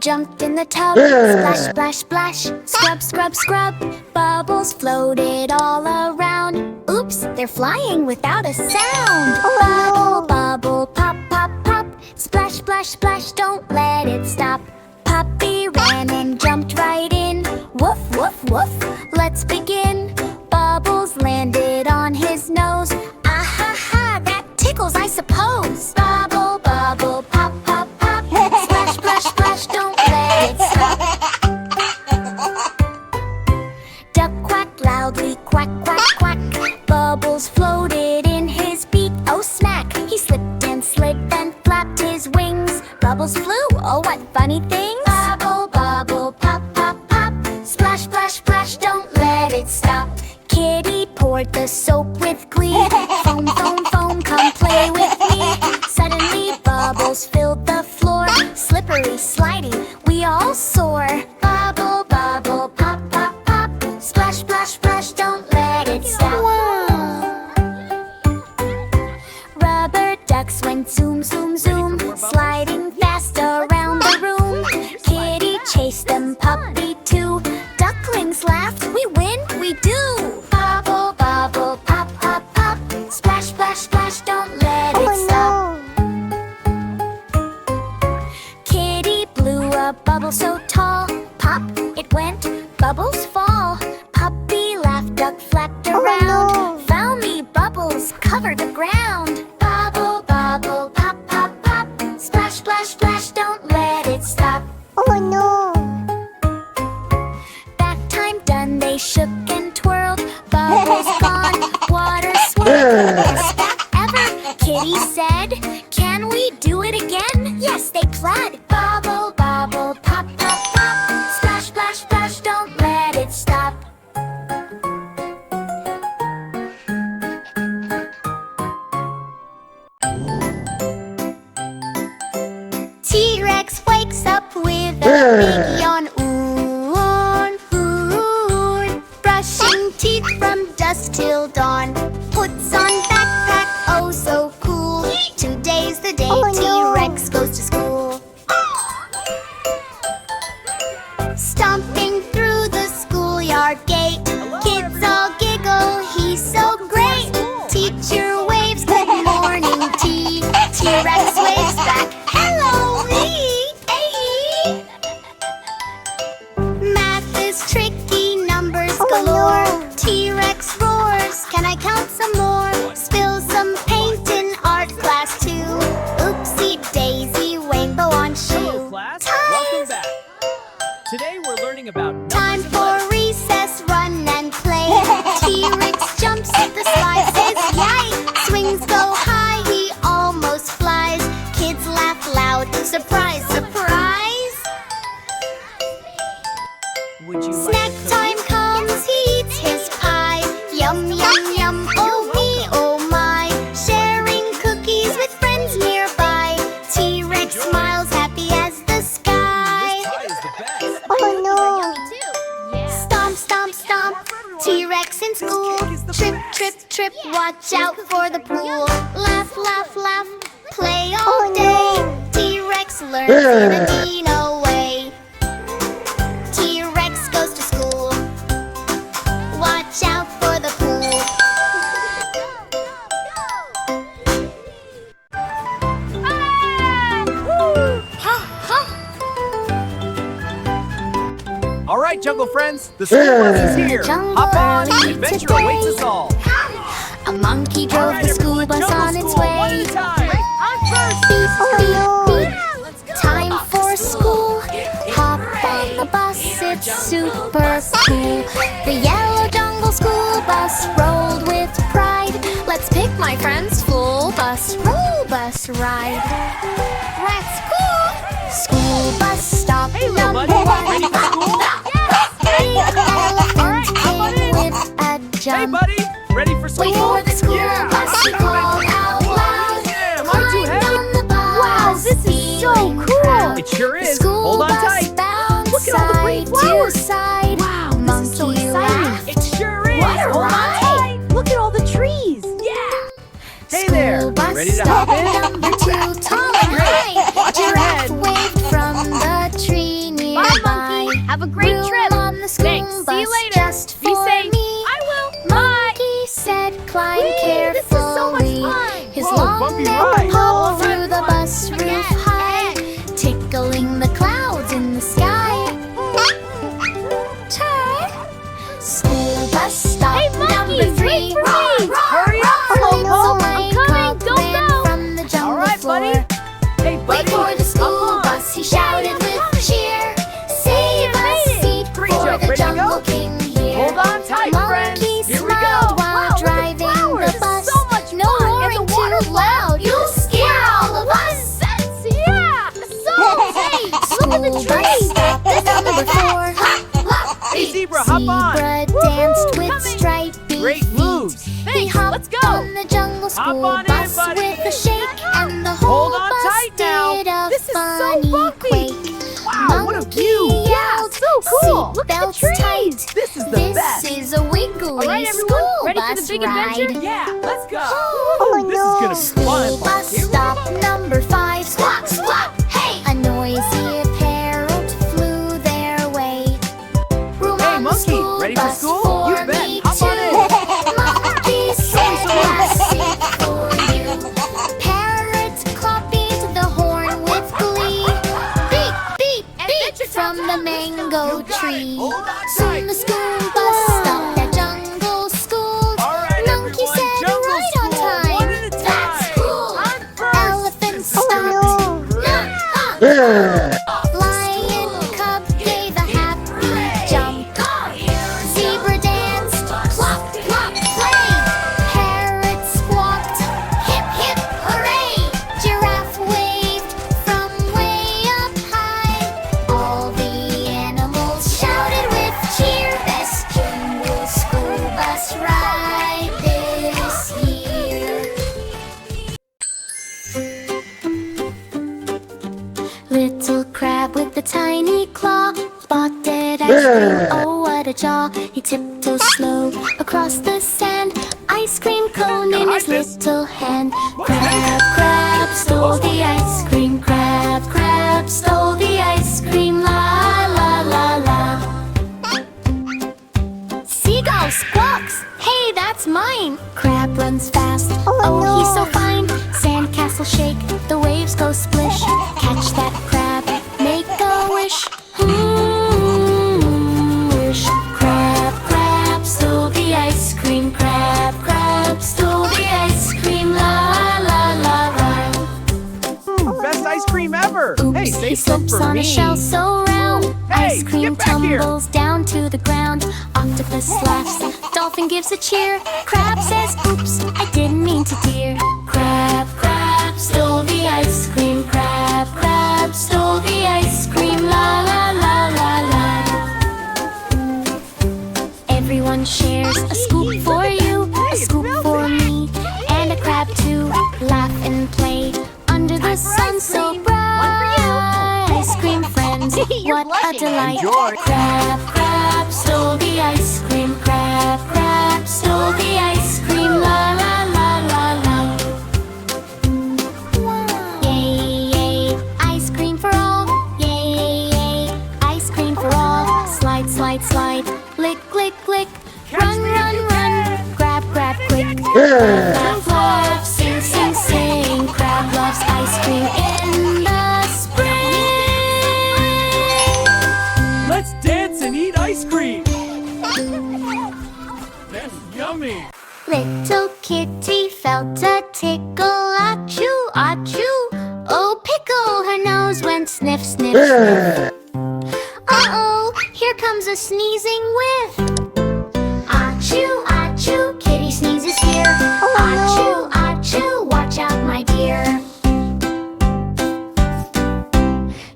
jumped in the tub. Splash, splash, splash. Scrub, scrub, scrub. Bubbles floated all around. Oops, they're flying without a sound. Bubble, bubble, pop, pop, pop. Splash, splash, splash, don't let it stop. Puppy ran and jumped right in. Woof, woof, woof, let's begin. Bubbles landed on his nose. Ah ha ha, that tickles, I suppose. Bubble, bubble, pop, pop, pop. Splash, splash, splash, don't let it stop. Duck quacked loudly, quack, quack, quack. Bubbles floated in his beak. Oh smack, he slipped and slid and flapped his wings. Bubbles flew, oh what funny things. Bubble, bubble, pop, pop, pop. Splash, splash, splash, don't let it stop. Kitty poured the soap with glee. Foam, foam, foam, come play with me. Suddenly bubbles filled the floor. Slippery, slidey, we all soar. Bubble, bubble, pop, pop, pop. Splash, splash, splash, don't let it stop. Rubber ducks went zoom, zoom, zoom, sliding fast around the room. Kitty chased them, puppy too. Ducklings laughed, we win, we do. Bubble, bubble, pop, pop, pop. Splash, splash, splash, don't let it stop. Kitty blew a bubble so tall. Pop, it went, bubbles fall. Puppy laughed, duck flapped around. Found me, bubbles covered the ground. Bubble, bubble, pop, pop, pop. Splash, splash, splash, don't let it stop. Oh no! Back time done, they shook and twirled. Bubbles gone, water swirled. Best back ever, Kitty said. Can we do it again? Yes, they pled. Bubble, bubble, pop, pop, pop. Splash, splash, splash, don't let it stop. T-Rex wakes up with a big yawn. Brushing teeth from dusk till dawn. Puts on backpack, oh so cool. Today's the day T-Rex goes to school. Stomping through the schoolyard gate. Kids all giggle, he's so great. Teacher waves, good morning, T. T-Rex waves back, hello, me. Hey. Math is tricky, numbers galore. T-Rex roars, can I count some more? Spill some paint in art class too. Oopsie daisy, rainbow on shoe. Hello class, welcome back. Today we're learning about Time for recess, run and play. T-Rex jumps, the slide says yay. Swings go high, he almost flies. Kids laugh loud, surprise, surprise. Would you Snack time comes, he eats his pie. Yum, yum, yum, oh me, oh my. Sharing cookies with friends nearby. T-Rex smiles, happy as the sky. Pie is the best. Oh no! Stomp, stomp, stomp, T-Rex in school. Trip, trip, trip, watch out for the pool. Laugh, laugh, laugh, play all day. T-Rex learns in a Dino way. T-Rex goes to school. Watch out for the pool. All right, Jungle friends, the school bus is here. Jungle Hop on, early adventure today. awaits us all. A monkey drove Alright, the school everyone, bus Jungle on its School, one way. at a time. I'm first. Beep, beep, beep. Let's go. Time for school. Hop on the bus, it's super cool. The yellow jungle school bus rolled with pride. Let's pick my friend's full bus roll bus ride. Let's go. School bus stop Hey, little number buddy, one. ready for school? Big elephant came with a Hey, jump. buddy, ready for school? Wait for the school Yeah. bus, he called out loud. Yeah, am I too Climbed heavy? on the bus, Wow, this is so feeling cool. proud. It sure The is. school Hold on bus tight. bounced Look at all the pretty side flowers. to side. Wow, this is Monkey so exciting. laughed. It sure is. What a Hold on ride. tight. Look at all the trees! Yeah. Hey School there, bus ready to hop stop in? number two, tall and high. Watch your Giraffe head. waved from the tree. school See you bus later. just Be for safe. me. I will. Bye. Monkey said, climb Whee, carefully. this is so much fun. His Whoa, long bumpy neck ride. popped through the bus roof Again, high, tickling the clouds in the sky. Turn. School bus stop Hey, monkey, number 3. wait for me. Hurry up, Little Slowpoke. Mike I'm coming. Up Don't ran go. from the jungle All right, floor. buddy. Hey, buddy. Wait for the school Come on. bus, he shouted with cheer. Save us, seat Great for job. the Ready to go? jungle king here. Hold on tight, friends. Monkey Here we smiled go. while Wow, look at driving flowers. the bus. So much No fun. And roaring the water too loud, you'll scare all of us. Yeah. So, hey, look at the School bus trees. stopped at number 4. Hey, zebra, hop on. Zebra Woohoo, danced with coming. stripy Great feet. moves. He Thanks, hopped let's go. on the jungle school on in, bus buddy. with a shake, and the Hold whole on bus tight now. did a This is so funny bumpy. quake. Wow, what a view. Yelled, so cool. Look at the "Seatbelts trees." tight. This is the This best. is a wiggly All right, everyone, school ready for the bus big ride. adventure? Yeah, let's go. Oh, This is gonna be School fun. bus Here we stop go. number 5. Squawk, squawk, hey! A noisy parrot flew their way. Room Hey, on the monkey, school ready for bus school? for You bet. me Hop on too. Monkey said, "Last seat for you." Parrots cloppied the horn with glee. Beep, beep, beep from the mango tree. Hold on Soon tight. the school bus stopped at jungle school. All right, Monkey everyone, said, jungle right on school, time. one at a That's time. cool. I'm first. Elephant This is stopped. gonna be great. Lion cub gave a happy jump. Zebra danced, clop, clop, play. Parrot squawked, hip, hip, hooray. Giraffe waved from way up high. All the animals shouted with cheer. Best jungle school bus ride this year. Little crab with the tiny claw bought dead ice cream, oh what a jaw. He tiptoed slow across the sand, ice cream cone in his hide this. little hand. Crab, crab stole the ice cream. Crab, crab stole the ice cream. La, la, la, la. Seagull squawks, hey, that's mine. Crab runs fast, oh, he's so fine. Sandcastle shake, the waves go splish. Catch that crab, make a wish. Wish. Crab, crab stole the ice cream. Crab, crab stole the ice cream. La, la, la, la. Best ice cream ever. Hey, Oops, save he some slips for on me. a shell so round. Hey, Ice cream get back here. tumbles down to the ground. Octopus laughs, dolphin gives a cheer. Crab says, oops, I didn't mean to dear. Crab, crab stole the ice cream. Crab, crab stole the ice cream. La, la, la, la, la. Everyone shares a scoop for you, a scoop for me, and a crab too. Laugh and play under the sun so bright. Ice cream friends, what a delight. Enjoy. Crab, crab stole the ice cream. Crab, crab stole the ice cream. La, la, la, la, la. Yay, yay, ice cream for all. Yay, yay, ice cream for all. Slide, slide, slide, lick, lick, lick. Run, run, run, grab, grab quick. Laugh, laugh, sing, sing, sing. Crab loves ice cream in the spring. Let's dance and eat ice cream. That's yummy. Little kitty felt a tickle, achoo, achoo. Oh, pickle, her nose went sniff, sniff, sniff. Uh-oh, here comes a sneezing whiff. Achoo, achoo, kitty sneezes here. Achoo, achoo, watch out, my dear.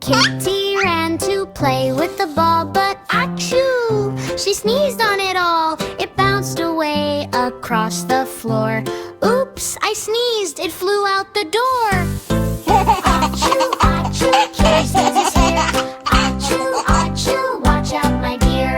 Kitty ran to play with the ball, but achoo! She sneezed on it all. It bounced away across the floor. Oops, I sneezed. It flew out the door. Achoo, achoo, kitty sneezes here. Achoo, achoo, watch out, my dear.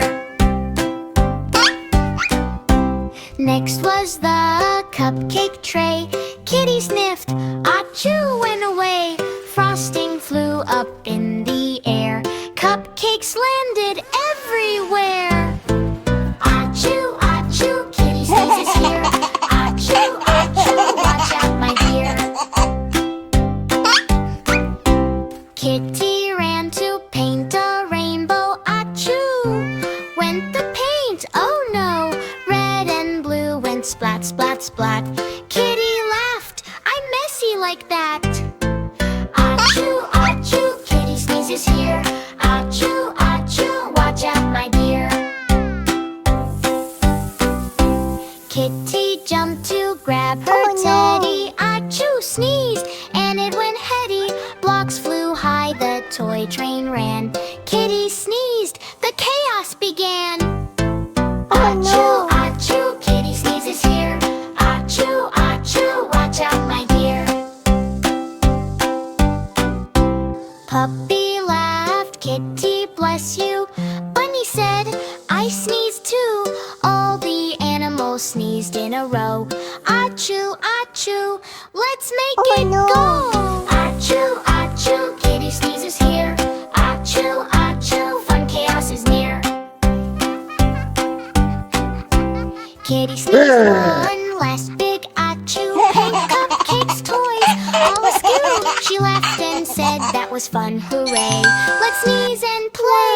Next was the cupcake tray. Kitty sniffed. Achoo, went away. Frosting flew up in the air. Cupcakes landed everywhere. like that. Achoo, achoo, kitty sneezes here. Achoo, achoo, watch out, my dear. Kitty jumped to grab her teddy. Achoo, sneezed, and it went heady. Blocks flew high, the toy train ran. Kitty sneezed, the chaos began. Achoo, achoo, kitty sneezes here. Achoo, achoo, watch out, my dear. Puppy laughed, Kitty, bless you. Bunny said, I sneezed too. All the animals sneezed in a row. Achoo, achoo, let's make it go. Achoo, achoo, kitty sneezes here. Achoo, achoo, fun chaos is near. Kitty sneezed one last big achoo. Pink cupcakes, toys, all askew. She laughed and said that was fun, hooray. Let's sneeze and play.